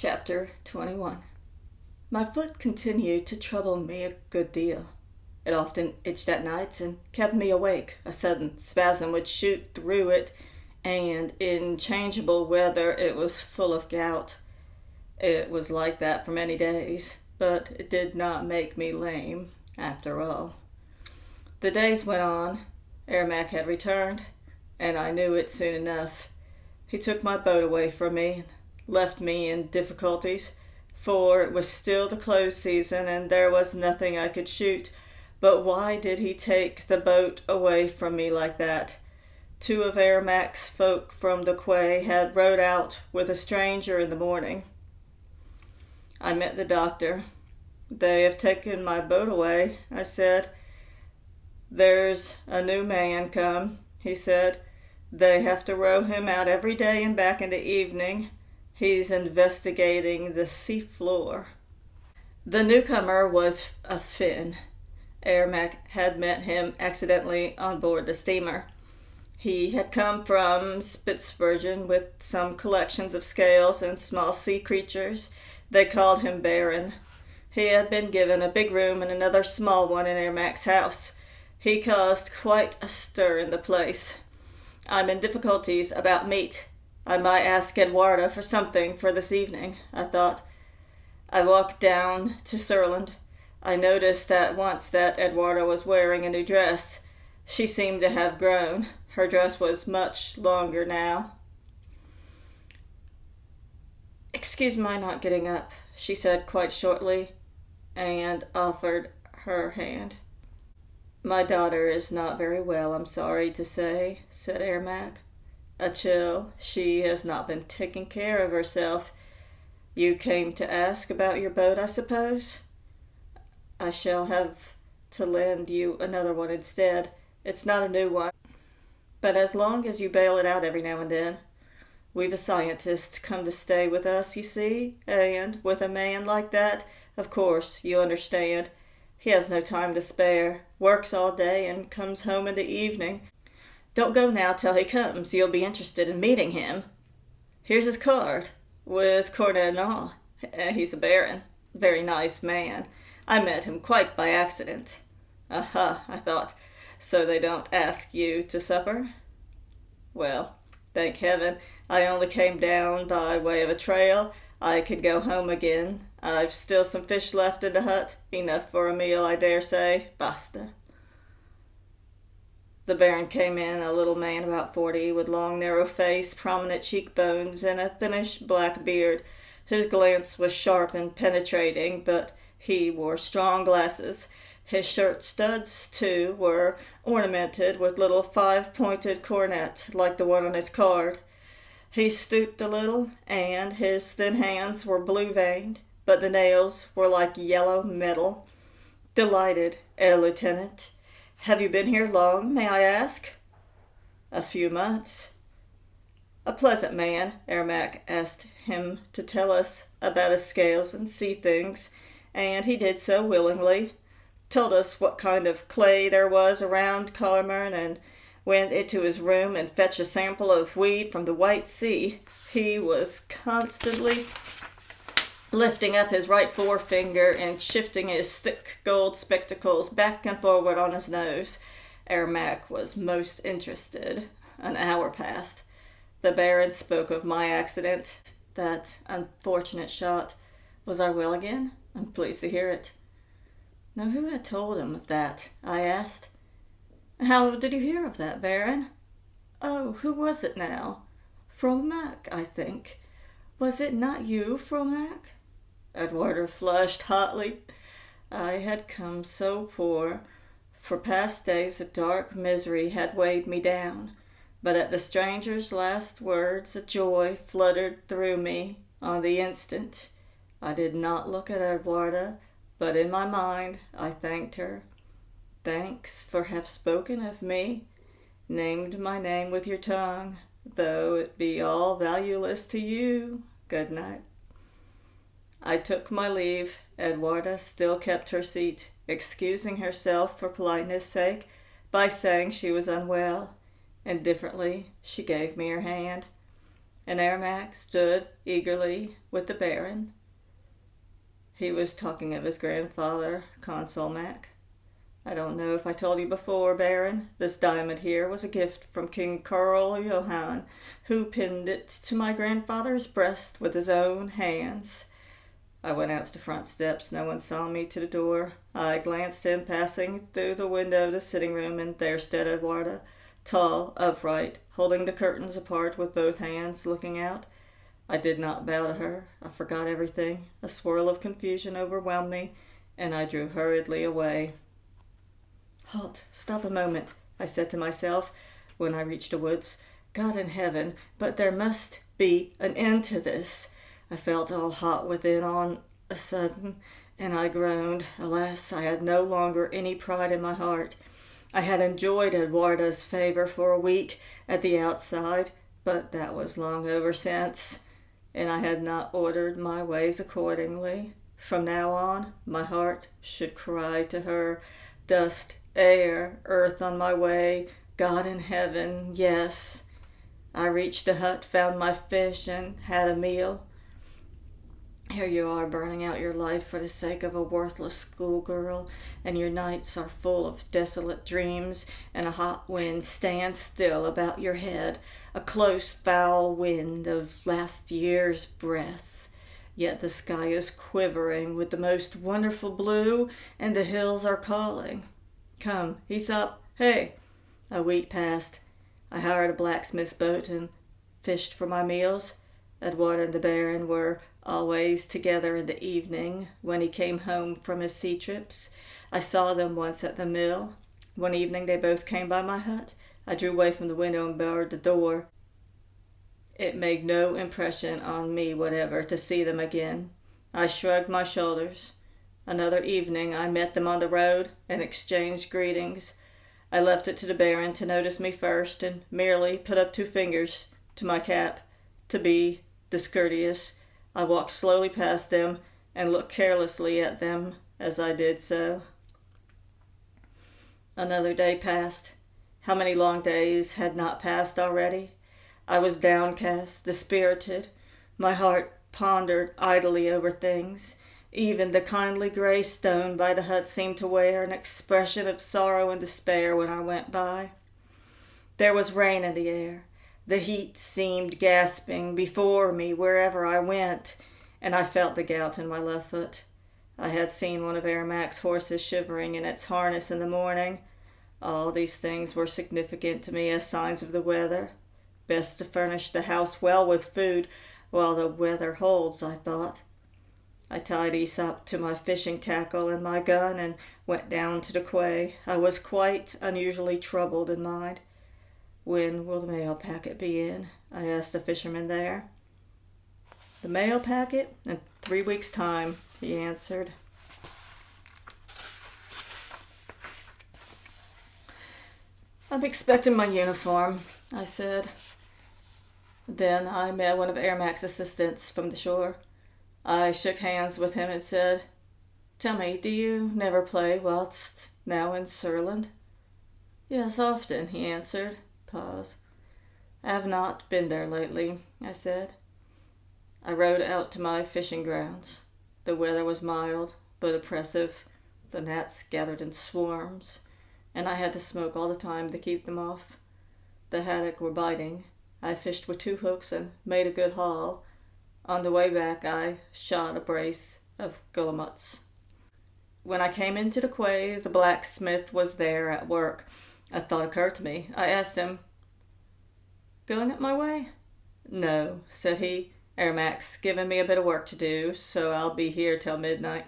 Chapter 21. My foot continued to trouble me a good deal. It often itched at nights and kept me awake. A sudden spasm would shoot through it, and in changeable weather it was full of gout. It was like that for many days, but it did not make me lame, after all. The days went on. Ermac had returned, and I knew it soon enough. He took my boat away from me and left me in difficulties, for it was still the close season and there was nothing I could shoot. But why did he take the boat away from me like that? Two of Ermac's folk from the quay had rowed out with a stranger in the morning. I met the doctor. "They have taken my boat away," I said. "There's a new man come," he said. "They have to row him out every day and back in the evening. He's investigating the sea floor." The newcomer was a Finn. Ermac had met him accidentally on board the steamer. He had come from Spitzbergen with some collections of scales and small sea creatures. They called him Baron. He had been given a big room and another small one in Ermac's house. He caused quite a stir in the place. "I'm in difficulties about meat. I might ask Edwarda for something for this evening," I thought. I walked down to Surland. I noticed at once that Edwarda was wearing a new dress. She seemed to have grown. Her dress was much longer now. "Excuse my not getting up," she said quite shortly, and offered her hand. "My daughter is not very well, I'm sorry to say," said Ermac. "A chill. She has not been taking care of herself. You came to ask about your boat, I suppose? I shall have to lend you another one instead. It's not a new one, but as long as you bail it out every now and then. We've a scientist come to stay with us, you see, and with a man like that, of course, you understand. He has no time to spare, works all day and comes home in the evening. Don't go now till he comes. You'll be interested in meeting him. Here's his card, with cornet and all. He's a baron. Very nice man. I met him quite by accident." "Aha," I thought. "So they don't ask you to supper?" "Well, thank heaven, I only came down by way of a trail. I could go home again. I've still some fish left in the hut. Enough for a meal, I dare say. Basta." The Baron came in, a little man about 40, with long narrow face, prominent cheekbones, and a thinnish black beard. His glance was sharp and penetrating, but he wore strong glasses. His shirt studs, too, were ornamented with little 5-pointed cornets, like the one on his card. He stooped a little, and his thin hands were blue-veined, but the nails were like yellow metal. "Delighted, Herr Lieutenant. Have you been here long, may I ask?" "A few months." "A pleasant man." Ermac asked him to tell us about his scales and sea things, and he did so willingly. Told us what kind of clay there was around Carmern, and went into his room and fetched a sample of weed from the White Sea. He was constantly lifting up his right forefinger and shifting his thick gold spectacles back and forward on his nose. Ermac was most interested. An hour passed. The Baron spoke of my accident, that unfortunate shot. Was I well again? I'm pleased to hear it. Now, who had told him of that? I asked. "How did you hear of that, Baron?" "Oh, who was it now? Fromac, I think. Was it not you, Fromac?" Edwarda flushed hotly. I had come so poor. For past days of dark misery had weighed me down, but at the stranger's last words a joy fluttered through me on the instant. I did not look at Edwarda, but in my mind I thanked her. "Thanks for have spoken of me, named my name with your tongue, though it be all valueless to you. Good night." I took my leave. Edwarda still kept her seat, excusing herself for politeness' sake by saying she was unwell. Indifferently, she gave me her hand. and Ermac stood eagerly with the Baron. He was talking of his grandfather, Consul Mac. I don't know if I told you before, Baron, this diamond here was a gift from King Karl Johann, who pinned it to my grandfather's breast with his own hands. I went out to the front steps. No one saw me to the door. I glanced in, passing through the window of the sitting room, and there stood Eduarda, tall, upright, holding the curtains apart with both hands, looking out. I did not bow to her. I forgot everything. A swirl of confusion overwhelmed me, and I drew hurriedly away. "Halt! Stop a moment," I said to myself when I reached the woods. "God in heaven, but there must be an end to this." I felt all hot within on a sudden, and I groaned. Alas, I had no longer any pride in my heart. I had enjoyed Eduarda's favor for a week at the outside, but that was long over since, and I had not ordered my ways accordingly. From now on, my heart should cry to her, "Dust, air, earth on my way, God in heaven, yes." I reached the hut, found my fish, and had a meal. Here you are, burning out your life for the sake of a worthless schoolgirl, and your nights are full of desolate dreams, and a hot wind stands still about your head, a close, foul wind of last year's breath. Yet the sky is quivering with the most wonderful blue, and the hills are calling. Come, Aesop, hey! A week passed. I hired a blacksmith's boat and fished for my meals. Eduarda and the Baron were always together in the evening when he came home from his sea trips. I saw them once at the mill. One evening they both came by my hut. I drew away from the window and barred the door. It made no impression on me whatever to see them again. I shrugged my shoulders. Another evening I met them on the road and exchanged greetings. I left it to the Baron to notice me first and merely put up 2 fingers to my cap to be discourteous. I walked slowly past them and looked carelessly at them as I did so. Another day passed. How many long days had not passed already? I was downcast, dispirited. My heart pondered idly over things. Even the kindly gray stone by the hut seemed to wear an expression of sorrow and despair when I went by. There was rain in the air. The heat seemed gasping before me wherever I went, and I felt the gout in my left foot. I had seen one of Ermac's horses shivering in its harness in the morning. All these things were significant to me as signs of the weather. Best to furnish the house well with food while the weather holds, I thought. I tied Aesop to my fishing tackle and my gun and went down to the quay. I was quite unusually troubled in mind. "When will the mail packet be in?" I asked the fisherman there. "The mail packet? In 3 weeks' time," he answered. "I'm expecting my uniform," I said. Then I met one of Ermac's assistants from the shore. I shook hands with him and said, "Tell me, do you never play whilst now in Surland?" "Yes, often," he answered. Pause. "I have not been there lately," I said. I rode out to my fishing grounds. The weather was mild, but oppressive. The gnats gathered in swarms, and I had to smoke all the time to keep them off. The haddock were biting. I fished with 2 hooks and made a good haul. On the way back, I shot a brace of guillemots. When I came into the quay, the blacksmith was there at work. A thought occurred to me. I asked him, "Going up my way?" "No," said he. "Ermac's given me a bit of work to do, so I'll be here till midnight."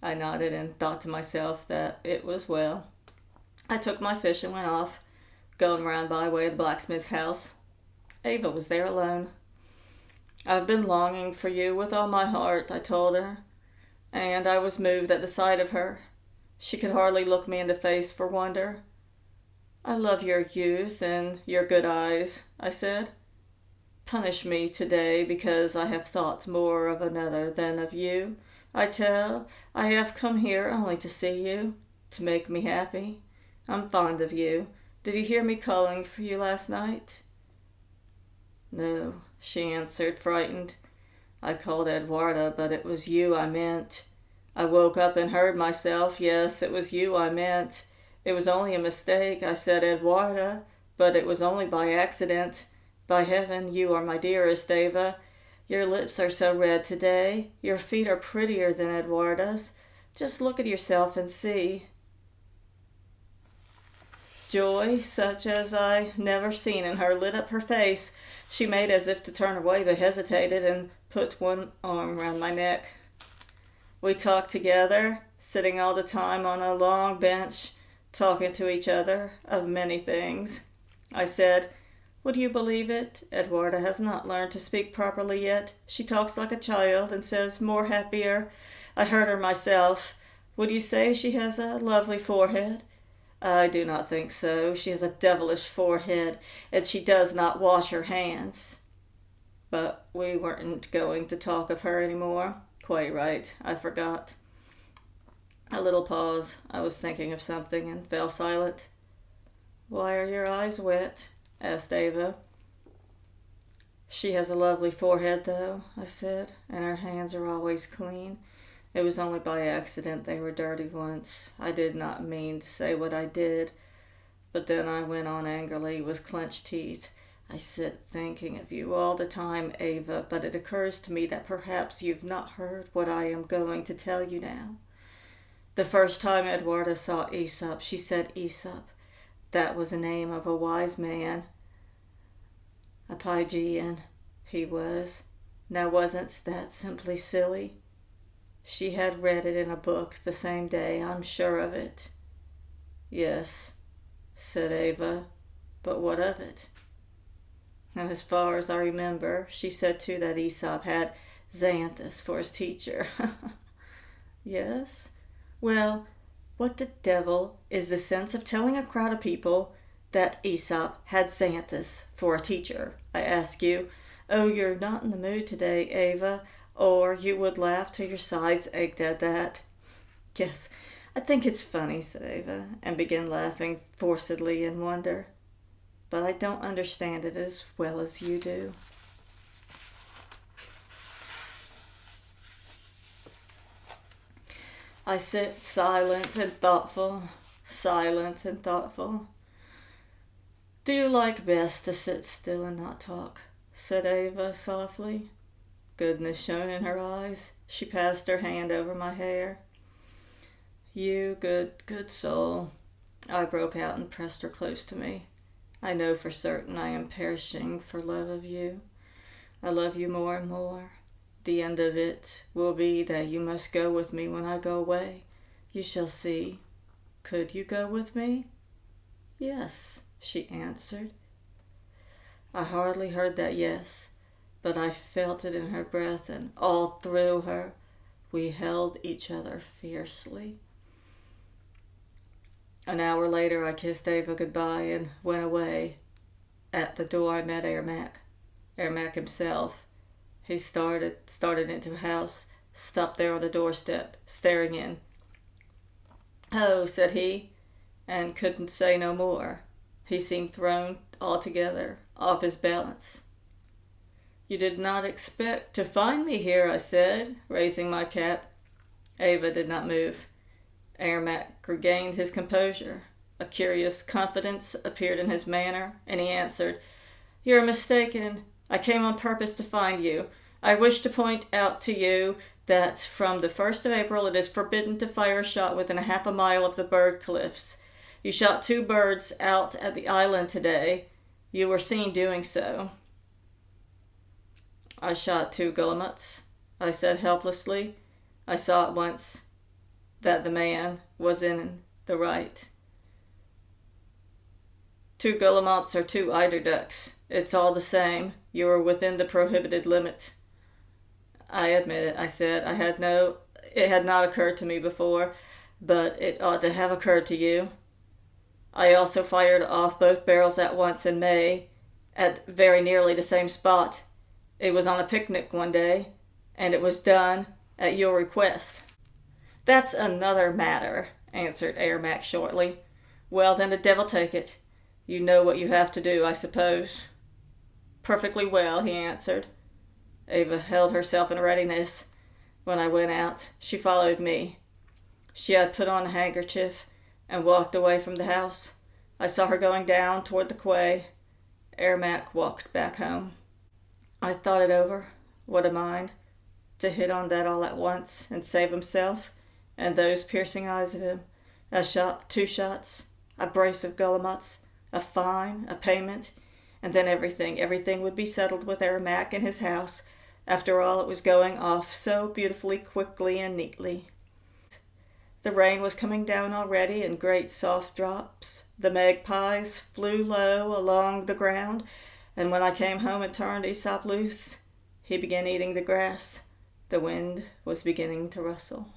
I nodded and thought to myself that it was well. I took my fish and went off, going round by way of the blacksmith's house. Ava was there alone. "I've been longing for you with all my heart," I told her, and I was moved at the sight of her. She could hardly look me in the face for wonder. "I love your youth and your good eyes," I said. "Punish me today because I have thought more of another than of you. I have come here only to see you, to make me happy. I'm fond of you. Did you hear me calling for you last night?" "No," she answered, frightened. I called Eduarda, but it was you I meant. I woke up and heard myself. Yes, it was you I meant. It was only a mistake. I said Eduarda, but it was only by accident. By heaven, you are my dearest, Ava. Your lips are so red today. Your feet are prettier than Eduarda's. Just look at yourself and see. Joy, such as I never seen in her, lit up her face. She made as if to turn away, but hesitated and put one arm round my neck. We talked together, sitting all the time on a long bench, talking to each other of many things. I said, would you believe it? Eduarda has not learned to speak properly yet. She talks like a child and says more happier. I heard her myself. Would you say she has a lovely forehead? I do not think so. She has a devilish forehead, and she does not wash her hands. But we weren't going to talk of her any more. Quite right. I forgot. A little pause. I was thinking of something and fell silent. Why are your eyes wet? Asked Ava. She has a lovely forehead, though, I said, and her hands are always clean. It was only by accident they were dirty once. I did not mean to say what I did. But then I went on angrily with clenched teeth. I sit thinking of you all the time, Ava, but it occurs to me that perhaps you've not heard what I am going to tell you now. The first time Eduarda saw Aesop, she said Aesop. That was the name of a wise man. A Pygian, he was. Now wasn't that simply silly? She had read it in a book the same day, I'm sure of it. Yes, said Ava, but what of it? And as far as I remember, she said too that Aesop had Xanthus for his teacher. Yes? Well, what the devil is the sense of telling a crowd of people that Aesop had Xanthus for a teacher, I ask you? Oh, you're not in the mood today, Ava, or you would laugh till your sides ached at that. Yes, I think it's funny, said Ava, and began laughing forcedly in wonder. But I don't understand it as well as you do. I sit silent and thoughtful. Do you like best to sit still and not talk? Said Ava softly. Goodness shone in her eyes. She passed her hand over my hair. You good soul. I broke out and pressed her close to me. I know for certain I am perishing for love of you. I love you more and more. The end of it will be that you must go with me when I go away. You shall see. Could you go with me? Yes, she answered. I hardly heard that yes, but I felt it in her breath and all through her. We held each other fiercely. An hour later I kissed Ava goodbye and went away. At the door I met Ermac himself. He started into the house, stopped there on the doorstep, staring in. Oh, said he, and couldn't say no more. He seemed thrown altogether off his balance. You did not expect to find me here, I said, raising my cap. Ava did not move. Ermac regained his composure. A curious confidence appeared in his manner, and he answered, You're mistaken. I came on purpose to find you. I wish to point out to you that from the 1st of April it is forbidden to fire a shot within a half a mile of the bird cliffs. You shot 2 birds out at the island today. You were seen doing so. I shot 2 guillemots, I said helplessly. I saw at once that the man was in the right. 2 guillemots or 2 eider ducks. It's all the same. You were within the prohibited limit. I admit it, I said. It had not occurred to me before, but it ought to have occurred to you. I also fired off both barrels at once in May, at very nearly the same spot. It was on a picnic one day, and it was done at your request. That's another matter, answered Ermac shortly. Well, then the devil take it. You know what you have to do, I suppose. Perfectly well, he answered. Ava held herself in readiness. When I went out, she followed me. She had put on a handkerchief and walked away from the house. I saw her going down toward the quay. Ermac walked back home. I thought it over. What a mind, to hit on that all at once and save himself and those piercing eyes of him. A shot, 2 shots, a brace of guillemots, a fine, a payment, and then everything would be settled with Ermac in his house. After all, it was going off so beautifully, quickly, and neatly. The rain was coming down already in great soft drops. The magpies flew low along the ground, and when I came home and turned Aesop loose, he began eating the grass. The wind was beginning to rustle.